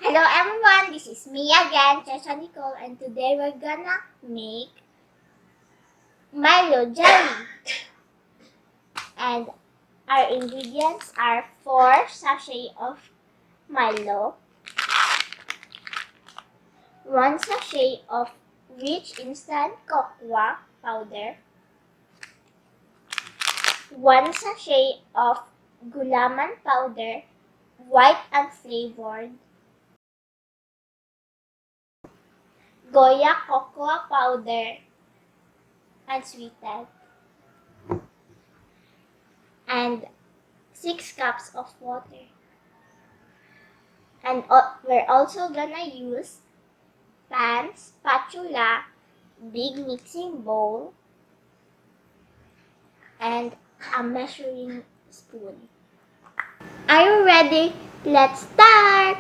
Hello everyone, this is me again, Sasha Nicole, and today we're gonna make Milo jelly. And our ingredients are 4 sachets of Milo, 1 sachet of rich instant cocoa powder, 1 sachet of gulaman powder, white unflavored, Goya cocoa powder, unsweetened, and 6 cups of water. And we're also gonna use pan, spatula, big mixing bowl, and a measuring spoon. Are you ready? Let's start!